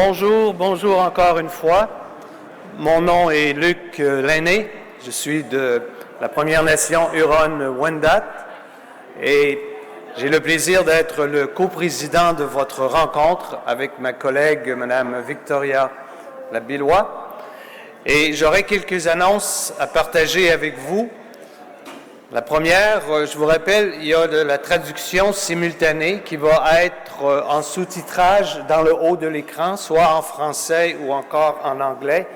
Bonjour, bonjour encore une fois. Mon nom est Luc Lainé. Je suis de la Première Nation Huron-Wendat et j'ai le plaisir d'être le coprésident de votre rencontre avec ma collègue, Mme Victoria Labillois. Et j'aurai quelques annonces à partager avec vous. La première, je vous rappelle, il y a de la traduction simultanée qui va être en sous-titrage dans le haut de l'écran, soit en français ou encore en anglais.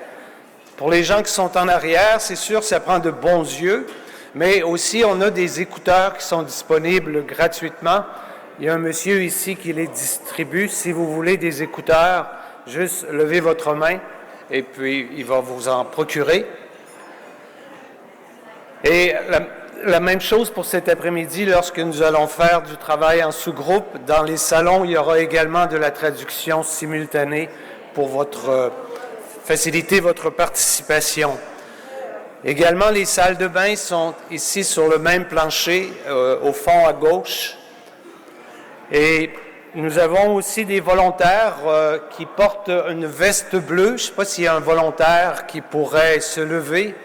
Pour les gens qui sont en arrière, c'est sûr, ça prend de bons yeux, mais aussi on a des écouteurs qui sont disponibles gratuitement. Il y a un monsieur ici qui les distribue. Si vous voulez des écouteurs, juste levez votre main et puis il va vous en procurer. Et la même chose pour cet après-midi, lorsque nous allons faire du travail en sous-groupe. Dans les salons, il y aura également de la traduction simultanée pour faciliter votre participation. Également, les salles de bain sont ici sur le même plancher, au fond à gauche. Et nous avons aussi des volontaires qui portent une veste bleue. Je ne sais pas s'il y a un volontaire qui pourrait se lever.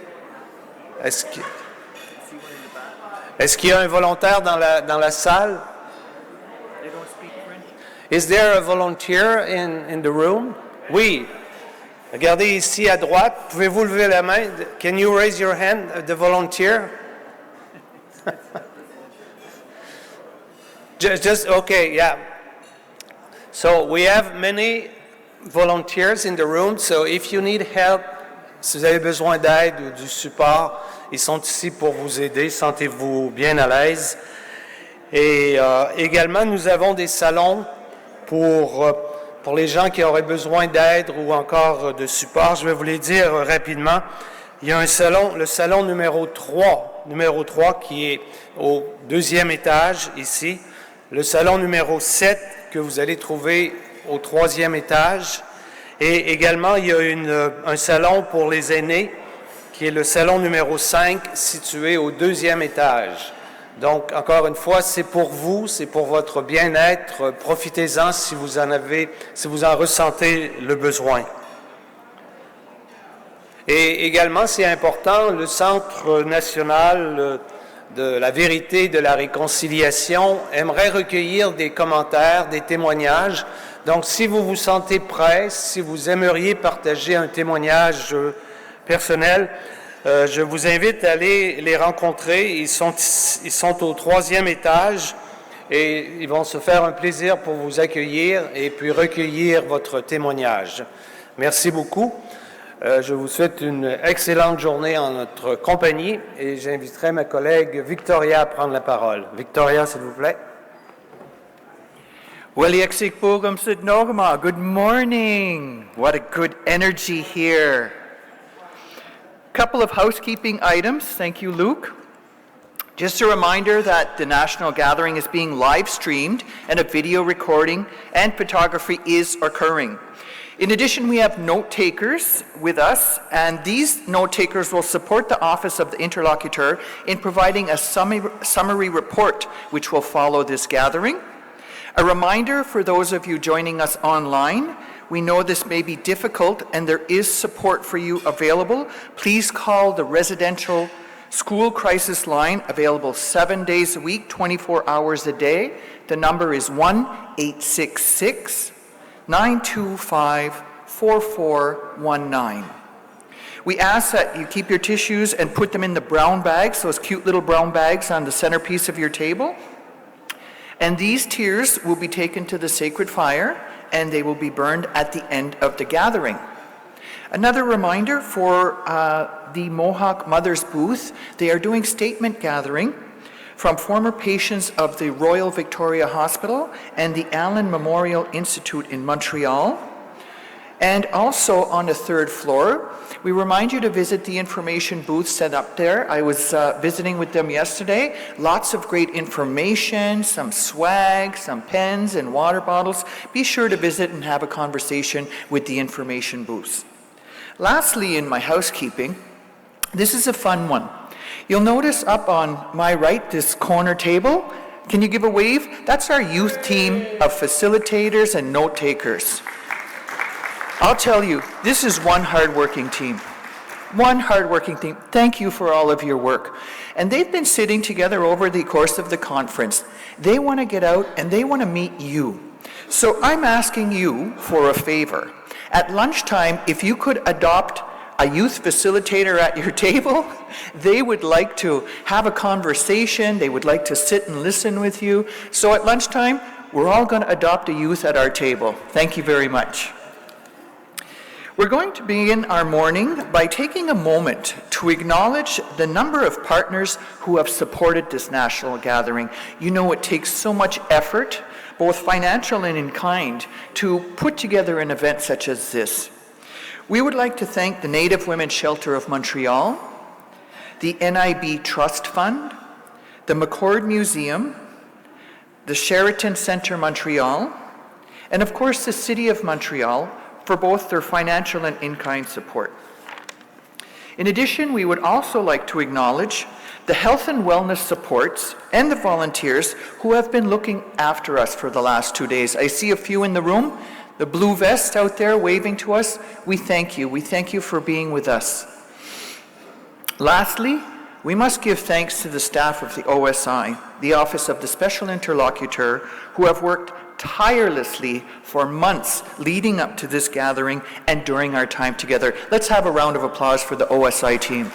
Est-ce qu'il y a un volontaire dans la salle? Is there a volunteer in the room? Oui. Regardez ici à droite. Pouvez-vous lever la main? Can you raise your hand, the volunteer? Okay, yeah. So we have many volunteers in the room. So if you need help, si vous avez besoin d'aide ou du support, ils sont ici pour vous aider. Sentez-vous bien à l'aise. Et également, nous avons des salons pour les gens qui auraient besoin d'aide ou encore de support. Je vais vous les dire rapidement. Il y a un salon, le salon numéro 3, qui est au deuxième étage ici. Le salon numéro 7 que vous allez trouver au troisième étage. Et également, il y a un salon pour les aînés qui est le salon numéro 5, situé au deuxième étage. Donc, encore une fois, c'est pour vous, c'est pour votre bien-être. Profitez-en si vous en ressentez le besoin. Et également, c'est important, le Centre national de la vérité et de la réconciliation aimerait recueillir des commentaires, des témoignages. Donc, si vous vous sentez prêt, si vous aimeriez partager un témoignage personnel, je vous invite à aller les rencontrer. Ils sont au troisième étage et ils vont se faire un plaisir pour vous accueillir et puis recueillir votre témoignage. Merci beaucoup. Je vous souhaite une excellente journée en notre compagnie et j'inviterai ma collègue Victoria à prendre la parole. Victoria, s'il vous plaît. Good morning. What a good energy here. Couple of housekeeping items. Thank you, Luke. Just a reminder that the National Gathering is being live streamed and a video recording and photography is occurring. In addition, we have note takers with us, and these note takers will support the Office of the Interlocutor in providing a summary report which will follow this gathering. A reminder for those of you joining us online, we know this may be difficult and there is support for you available. Please call the residential school crisis line, available 7 days a week, 24 hours a day. The number is 1-866-925-4419. We ask that you keep your tissues and put them in the brown bags, those cute little brown bags on the centerpiece of your table. And these tears will be taken to the sacred fire and they will be burned at the end of the gathering. Another reminder for the Mohawk Mothers booth, they are doing statement gathering from former patients of the Royal Victoria Hospital and the Allen Memorial Institute in Montreal. And also on the third floor, we remind you to visit the information booth set up there. I was visiting with them yesterday. Lots of great information, some swag, some pens and water bottles. Be sure to visit and have a conversation with the information booths. Lastly, in my housekeeping, this is a fun one. You'll notice up on my right, this corner table. Can you give a wave? That's our youth team of facilitators and note takers. I'll tell you, this is one hardworking team. One hardworking team. Thank you for all of your work. And they've been sitting together over the course of the conference. They want to get out and they want to meet you. So I'm asking you for a favor. At lunchtime, if you could adopt a youth facilitator at your table, they would like to have a conversation, they would like to sit and listen with you. So at lunchtime, we're all going to adopt a youth at our table. Thank you very much. We're going to begin our morning by taking a moment to acknowledge the number of partners who have supported this national gathering. You know, it takes so much effort, both financial and in kind, to put together an event such as this. We would like to thank the Native Women's Shelter of Montreal, the NIB Trust Fund, the McCord Museum, the Sheraton Centre Montreal, and of course the City of Montreal for both their financial and in-kind support. In addition, we would also like to acknowledge the health and wellness supports and the volunteers who have been looking after us for the last 2 days. I see a few in the room. The blue vest out there waving to us, we thank you. We thank you for being with us. Lastly, we must give thanks to the staff of the OSI, the Office of the Special Interlocutor, who have worked tirelessly for months leading up to this gathering and during our time together. Let's have a round of applause for the OSI team.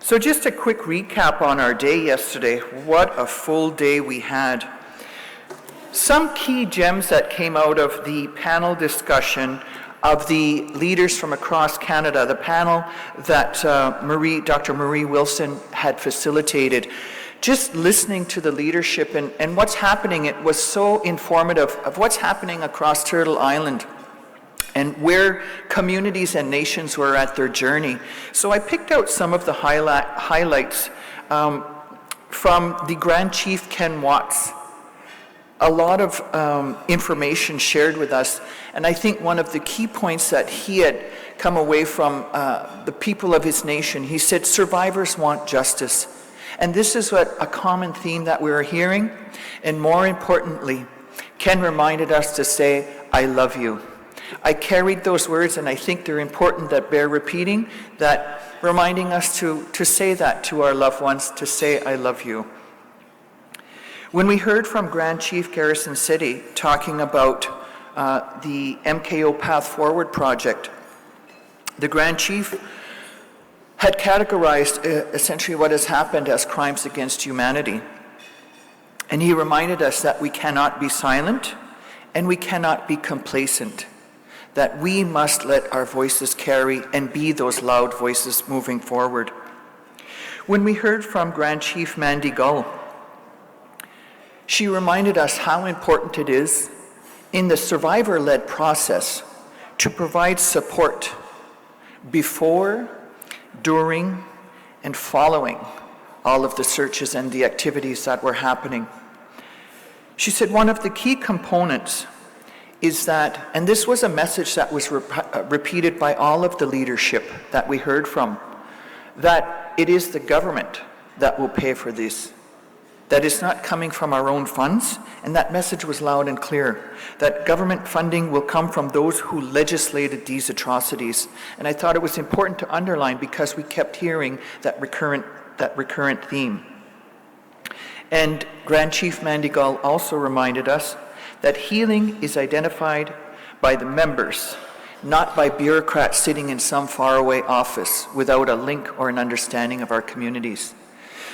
So just a quick recap on our day yesterday. What a full day we had. Some key gems that came out of the panel discussion of the leaders from across Canada, the panel that Dr. Marie Wilson had facilitated. Just listening to the leadership and what's happening, it was so informative of what's happening across Turtle Island and where communities and nations were at their journey. So I picked out some of the highlights from the Grand Chief Ken Watts. A lot of information shared with us, and I think one of the key points that he had come away from the people of his nation, he said, survivors want justice. And this is a common theme that we're hearing, and more importantly, Ken reminded us to say, I love you. I carried those words, and I think they're important that bear repeating, that reminding us to say that to our loved ones, to say, I love you. When we heard from Grand Chief Garrison City talking about the MKO Path Forward project, the Grand Chief had categorized essentially what has happened as crimes against humanity. And he reminded us that we cannot be silent and we cannot be complacent, that we must let our voices carry and be those loud voices moving forward. When we heard from Grand Chief Mandy Gull, she reminded us how important it is in the survivor-led process to provide support before, during, and following all of the searches and the activities that were happening. She said one of the key components is that, and this was a message that was repeated by all of the leadership that we heard from, that it is the government that will pay for this. That it's not coming from our own funds, and that message was loud and clear, that government funding will come from those who legislated these atrocities. And I thought it was important to underline because we kept hearing that recurrent theme. And Grand Chief Mandy Gull also reminded us that healing is identified by the members, not by bureaucrats sitting in some faraway office without a link or an understanding of our communities.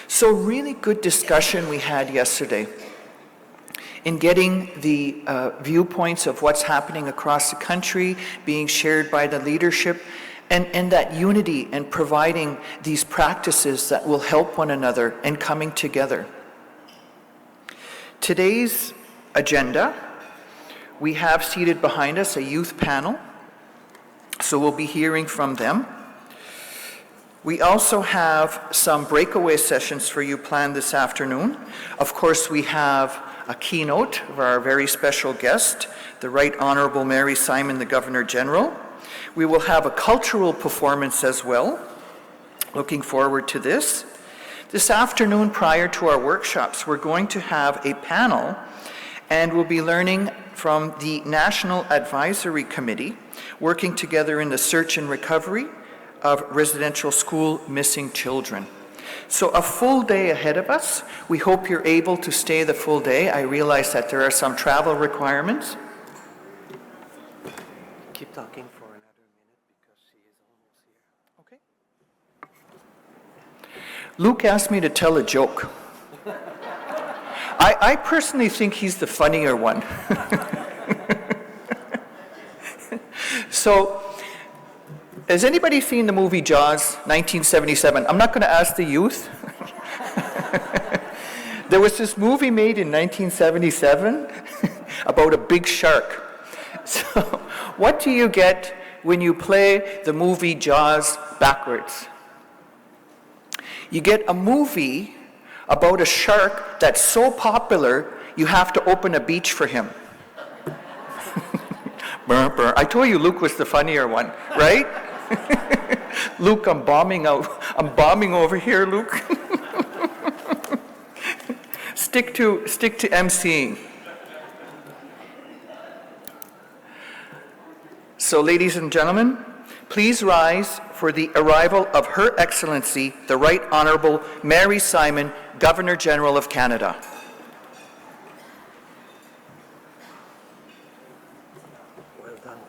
So really good discussion we had yesterday in getting the viewpoints of what's happening across the country, being shared by the leadership, and that unity and providing these practices that will help one another and coming together. Today's agenda, we have seated behind us a youth panel, so we'll be hearing from them. We also have some breakaway sessions for you planned this afternoon. Of course, we have a keynote of our very special guest, the Right Honourable Mary Simon, the Governor General. We will have a cultural performance as well. Looking forward to this. This afternoon, prior to our workshops, we're going to have a panel, and we'll be learning from the National Advisory Committee, working together in the search and recovery of residential school missing children. So a full day ahead of us. We hope you're able to stay the full day. I realize that there are some travel requirements. Keep talking for another minute because she is almost here. Okay. Luke asked me to tell a joke. I personally think he's the funnier one. So, has anybody seen the movie Jaws, 1977? I'm not going to ask the youth. There was this movie made in 1977 about a big shark. So, what do you get when you play the movie Jaws backwards? You get a movie about a shark that's so popular, you have to open a beach for him. I told you Luke was the funnier one, right? Luke, I'm bombing over here, Luke. Stick to emceeing. So, ladies and gentlemen, please rise for the arrival of Her Excellency, the Right Honourable Mary Simon, Governor-General of Canada. Well done.